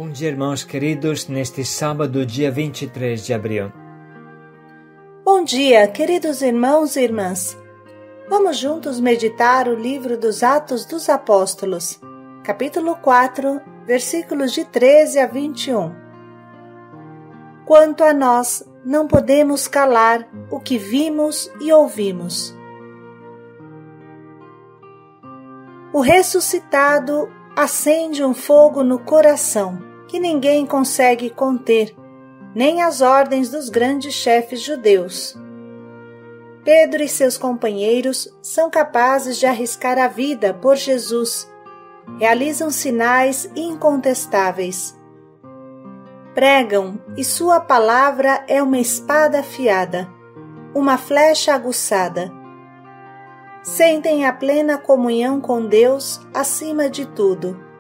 Bom dia, irmãos queridos, neste sábado, dia 23 de abril. Bom dia, queridos irmãos e irmãs. Vamos juntos meditar o livro dos Atos dos Apóstolos, capítulo 4, versículos de 13 a 21. Quanto a nós, não podemos calar o que vimos e ouvimos. O ressuscitado acende um fogo no coração que ninguém consegue conter, nem as ordens dos grandes chefes judeus. Pedro e seus companheiros são capazes de arriscar a vida por Jesus, realizam sinais incontestáveis. Pregam e sua palavra é uma espada afiada, uma flecha aguçada. Sentem a plena comunhão com Deus acima de tudo.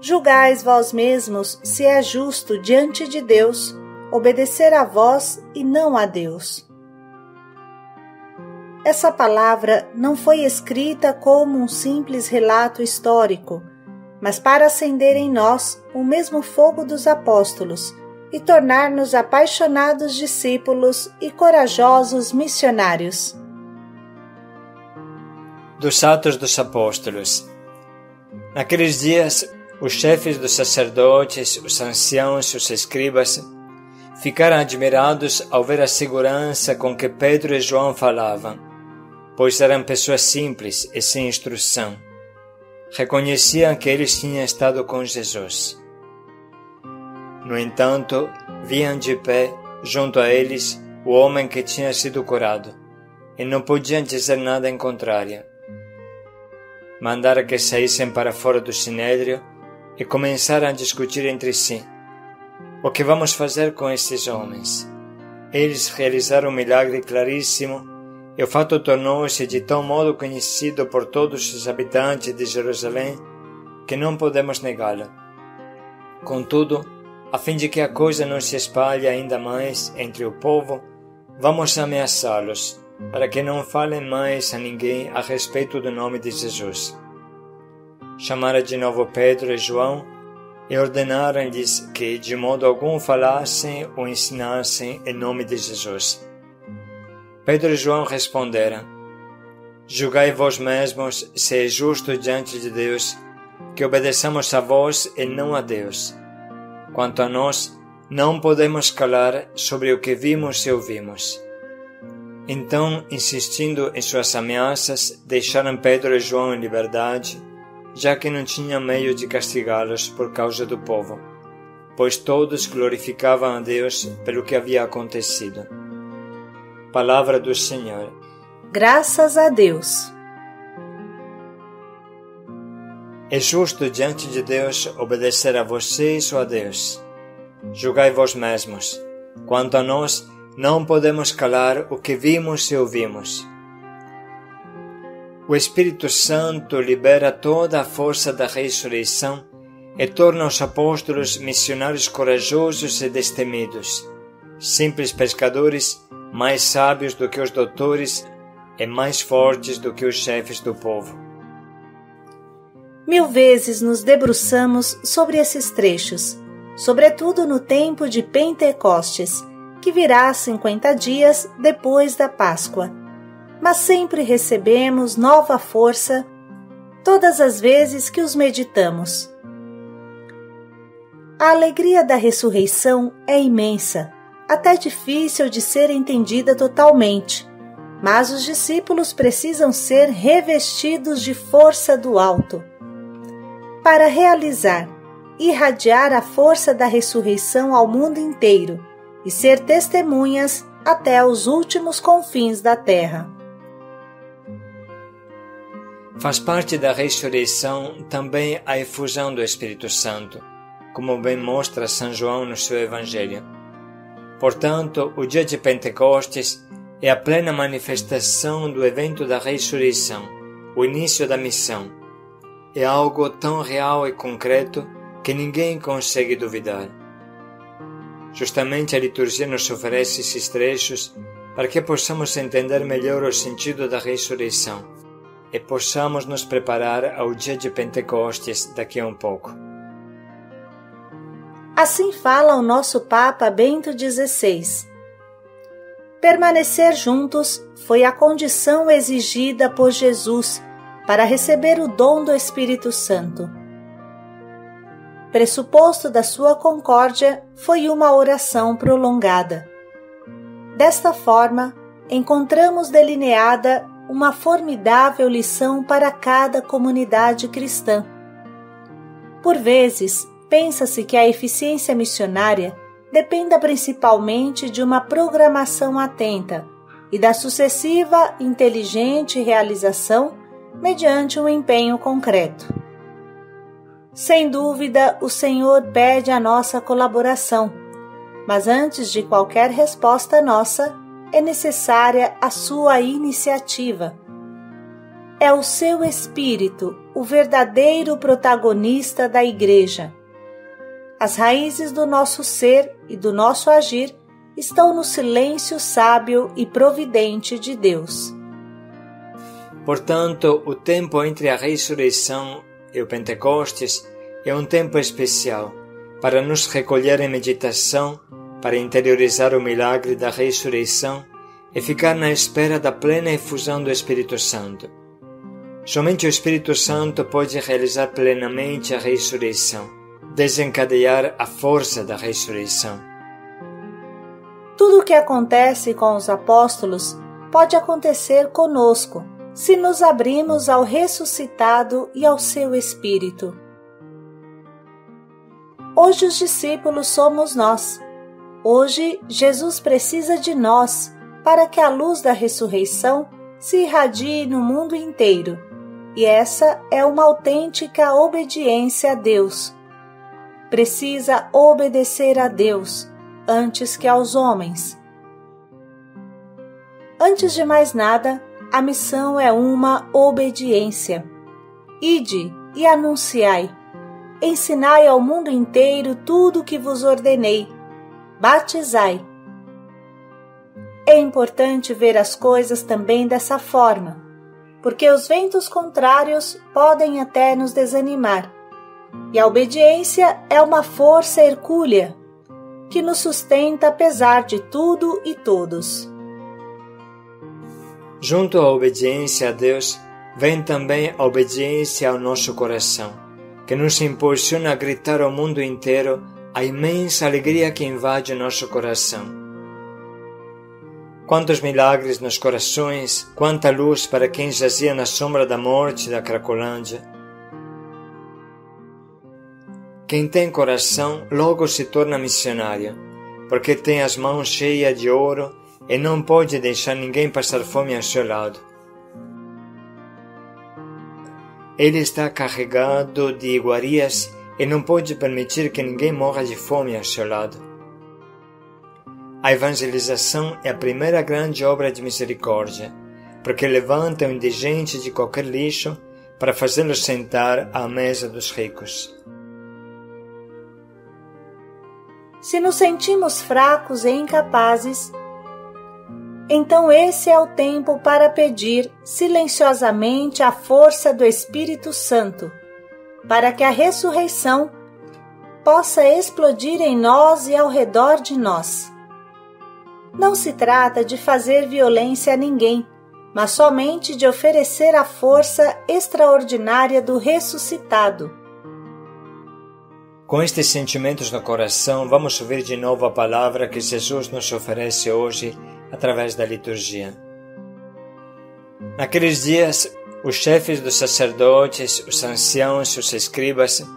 Julgais vós mesmos se é justo diante de Deus obedecer a vós e não a Deus. Essa palavra não foi escrita como um simples relato histórico, mas para acender em nós o mesmo fogo dos apóstolos e tornar-nos apaixonados discípulos e corajosos missionários. Dos Atos dos Apóstolos. Naqueles dias, os chefes dos sacerdotes, os anciãos e os escribas ficaram admirados ao ver a segurança com que Pedro e João falavam, pois eram pessoas simples e sem instrução. Reconheciam que eles tinham estado com Jesus. No entanto, viam de pé, junto a eles, o homem que tinha sido curado, e não podiam dizer nada em contrário. Mandaram que saíssem para fora do sinédrio e começaram a discutir entre si. O que vamos fazer com estes homens? Eles realizaram um milagre claríssimo e o fato tornou-se de tal modo conhecido por todos os habitantes de Jerusalém que não podemos negá-lo. Contudo, a fim de que a coisa não se espalhe ainda mais entre o povo, vamos ameaçá-los, para que não falem mais a ninguém a respeito do nome de Jesus. Chamaram de novo Pedro e João e ordenaram-lhes que de modo algum falassem ou ensinassem em nome de Jesus. Pedro e João responderam: Julgai vós mesmos se é justo diante de Deus que obedeçamos a vós e não a Deus. Quanto a nós, não podemos calar sobre o que vimos e ouvimos. Então, insistindo em suas ameaças, deixaram Pedro e João em liberdade, já que não tinham meio de castigá-los por causa do povo, pois todos glorificavam a Deus pelo que havia acontecido. Palavra do Senhor. Graças a Deus. É justo diante de Deus obedecer a vocês ou a Deus? Julgai vós mesmos. Quanto a nós, não podemos calar o que vimos e ouvimos. O Espírito Santo libera toda a força da ressurreição e torna os apóstolos missionários corajosos e destemidos, simples pescadores, mais sábios do que os doutores e mais fortes do que os chefes do povo. 1000 vezes nos debruçamos sobre esses trechos, sobretudo no tempo de Pentecostes, que virá 50 dias depois da Páscoa. Mas sempre recebemos nova força todas as vezes que os meditamos. A alegria da ressurreição é imensa, até difícil de ser entendida totalmente, mas os discípulos precisam ser revestidos de força do alto. Para realizar, irradiar a força da ressurreição ao mundo inteiro e ser testemunhas até os últimos confins da terra. Faz parte da ressurreição também a efusão do Espírito Santo, como bem mostra São João no seu Evangelho. Portanto, o dia de Pentecostes é a plena manifestação do evento da ressurreição, o início da missão. É algo tão real e concreto que ninguém consegue duvidar. Justamente a liturgia nos oferece esses trechos para que possamos entender melhor o sentido da ressurreição e possamos nos preparar ao dia de Pentecostes daqui a um pouco. Assim fala o nosso Papa Bento XVI. Permanecer juntos foi a condição exigida por Jesus para receber o dom do Espírito Santo. Pressuposto da sua concórdia foi uma oração prolongada. Desta forma, encontramos delineada uma formidável lição para cada comunidade cristã. Por vezes, pensa-se que a eficiência missionária dependa principalmente de uma programação atenta e da sucessiva inteligente realização mediante um empenho concreto. Sem dúvida, o Senhor pede a nossa colaboração, mas antes de qualquer resposta nossa, é necessária a sua iniciativa. É o seu Espírito o verdadeiro protagonista da Igreja. As raízes do nosso ser e do nosso agir estão no silêncio sábio e providente de Deus. Portanto, o tempo entre a ressurreição e o Pentecostes é um tempo especial para nos recolher em meditação, para interiorizar o milagre da ressurreição e ficar na espera da plena efusão do Espírito Santo. Somente o Espírito Santo pode realizar plenamente a ressurreição, desencadear a força da ressurreição. Tudo o que acontece com os apóstolos pode acontecer conosco, se nos abrimos ao ressuscitado e ao seu Espírito. Hoje os discípulos somos nós. Hoje Jesus precisa de nós para que a luz da ressurreição se irradie no mundo inteiro. E essa é uma autêntica obediência a Deus. Precisa obedecer a Deus antes que aos homens. Antes de mais nada, a missão é uma obediência. Ide e anunciai. Ensinai ao mundo inteiro tudo o que vos ordenei. Batizai. É importante ver as coisas também dessa forma, porque os ventos contrários podem até nos desanimar. E a obediência é uma força hercúlea que nos sustenta apesar de tudo e todos. Junto à obediência a Deus, vem também a obediência ao nosso coração, que nos impulsiona a gritar ao mundo inteiro a imensa alegria que invade o nosso coração. Quantos milagres nos corações, quanta luz para quem jazia na sombra da morte da Cracolândia. Quem tem coração logo se torna missionário, porque tem as mãos cheias de ouro e não pode deixar ninguém passar fome ao seu lado. Ele está carregado de iguarias e não pode permitir que ninguém morra de fome ao seu lado. A evangelização é a primeira grande obra de misericórdia, porque levanta o indigente de qualquer lixo para fazê-lo sentar à mesa dos ricos. Se nos sentimos fracos e incapazes, então esse é o tempo para pedir silenciosamente a força do Espírito Santo, para que a ressurreição possa explodir em nós e ao redor de nós. Não se trata de fazer violência a ninguém, mas somente de oferecer a força extraordinária do ressuscitado. Com estes sentimentos no coração, vamos ouvir de novo a palavra que Jesus nos oferece hoje através da liturgia. Naqueles dias, os chefes dos sacerdotes, os anciãos e os escribas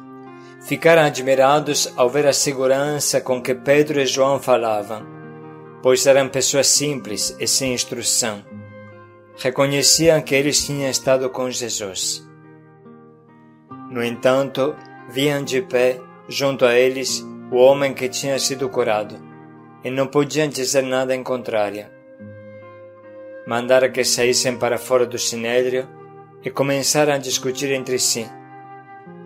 ficaram admirados ao ver a segurança com que Pedro e João falavam, pois eram pessoas simples e sem instrução. Reconheciam que eles tinham estado com Jesus. No entanto, viam de pé, junto a eles, o homem que tinha sido curado, e não podiam dizer nada em contrário. Mandaram que saíssem para fora do sinédrio e começaram a discutir entre si: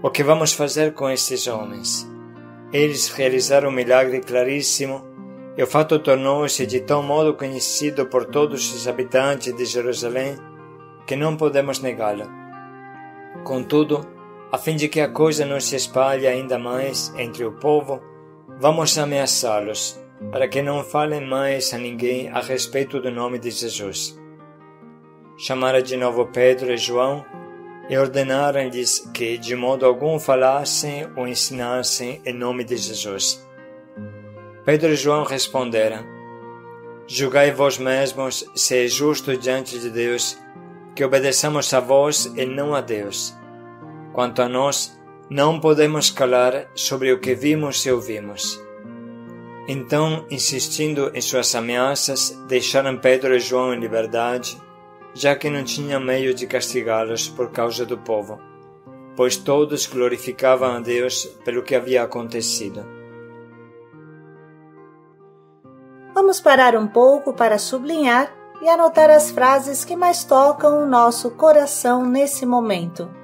o que vamos fazer com estes homens? Eles realizaram um milagre claríssimo e o fato tornou-se de tal modo conhecido por todos os habitantes de Jerusalém que não podemos negá-lo. Contudo, a fim de que a coisa não se espalhe ainda mais entre o povo, vamos ameaçá-los, para que não falem mais a ninguém a respeito do nome de Jesus. Chamaram de novo Pedro e João e ordenaram-lhes que de modo algum falassem ou ensinassem em nome de Jesus. Pedro e João responderam: julgai vós mesmos se é justo diante de Deus que obedeçamos a vós e não a Deus. Quanto a nós, não podemos calar sobre o que vimos e ouvimos. Então, insistindo em suas ameaças, deixaram Pedro e João em liberdade, já que não tinham meio de castigá-los por causa do povo, pois todos glorificavam a Deus pelo que havia acontecido. Vamos parar um pouco para sublinhar e anotar as frases que mais tocam o nosso coração nesse momento.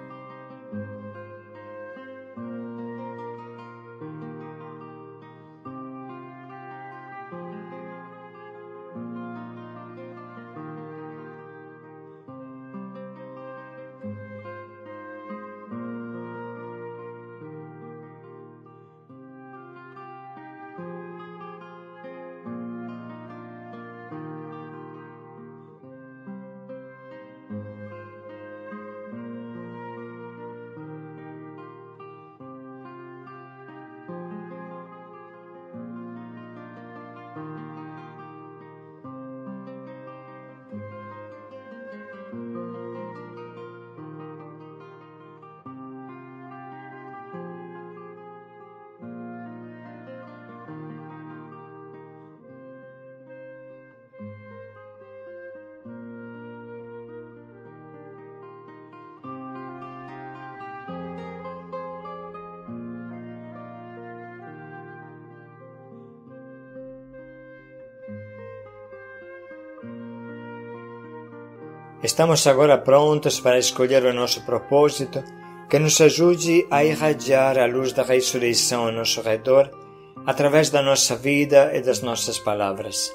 Estamos agora prontos para escolher o nosso propósito, que nos ajude a irradiar a luz da ressurreição ao nosso redor, através da nossa vida e das nossas palavras.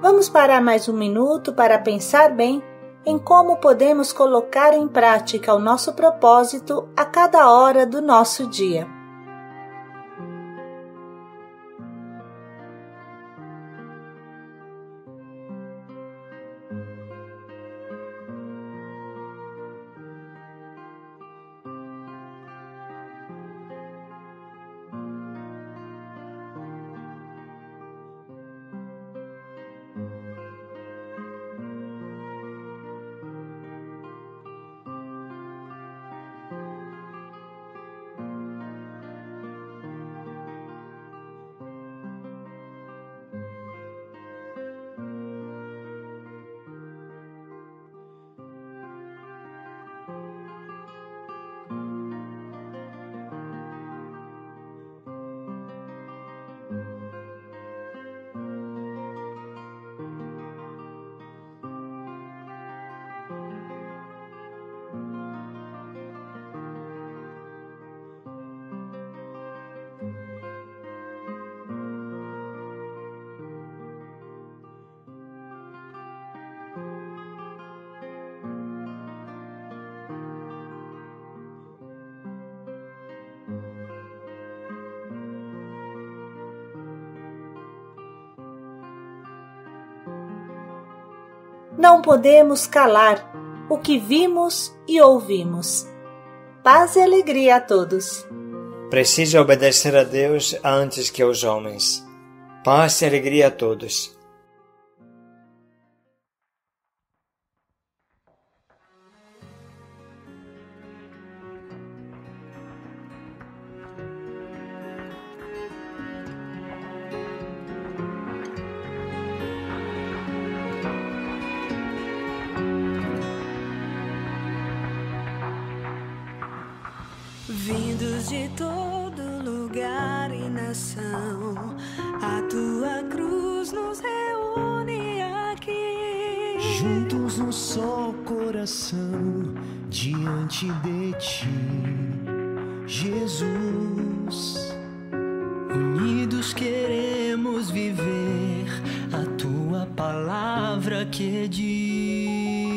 Vamos parar mais um minuto para pensar bem em como podemos colocar em prática o nosso propósito a cada hora do nosso dia. Não podemos calar o que vimos e ouvimos. Paz e alegria a todos. Preciso obedecer a Deus antes que aos homens. Paz e alegria a todos. Vindos de todo lugar e nação, a tua cruz nos reúne aqui. Juntos um só coração diante de ti, Jesus. Unidos queremos viver a tua palavra que diz.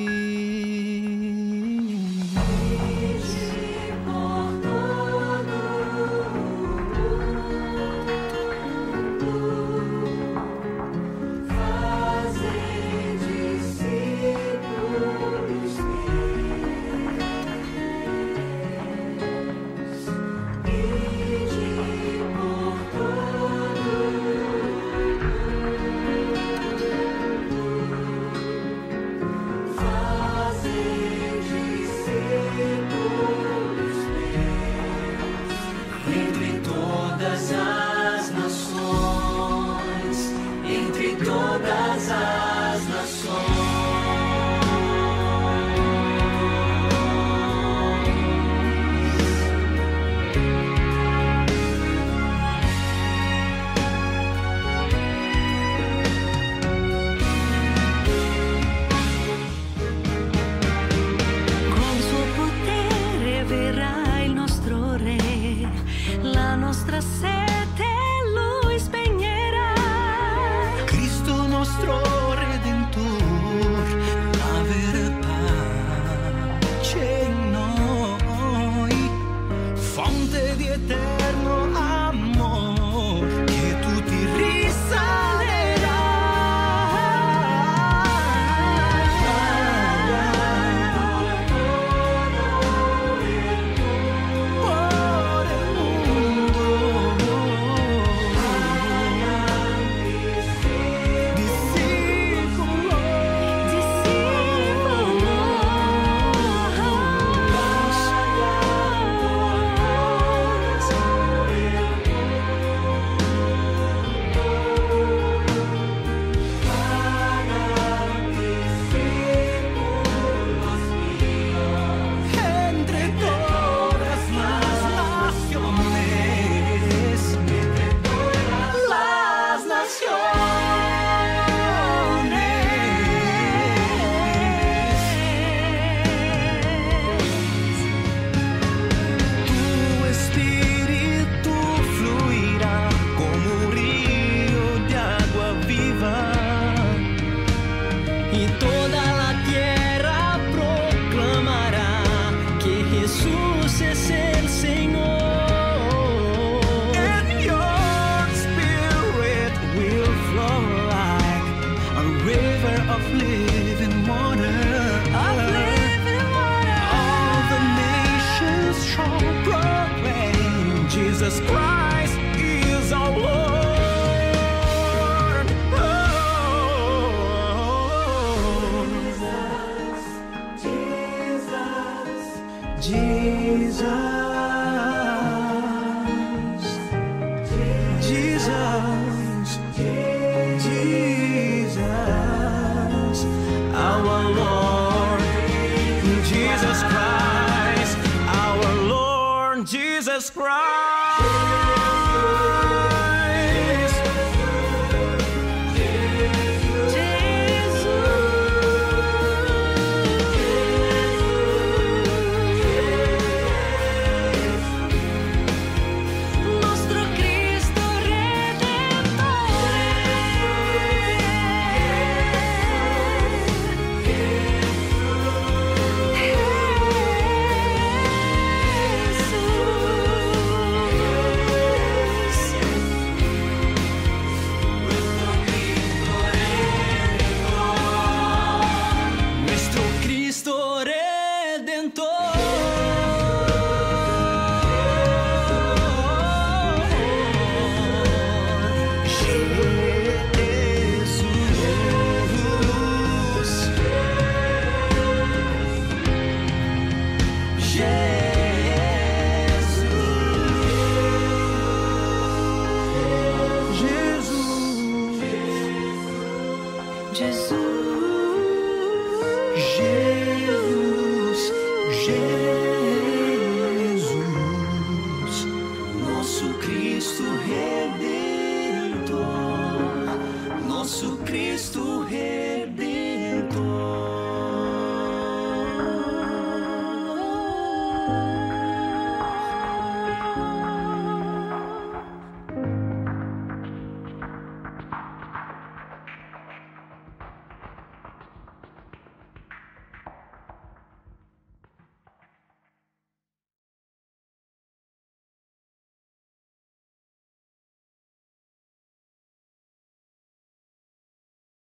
Jesus Christ is our Lord. Jesus, our Lord, Jesus Christ, our Lord, Jesus Christ.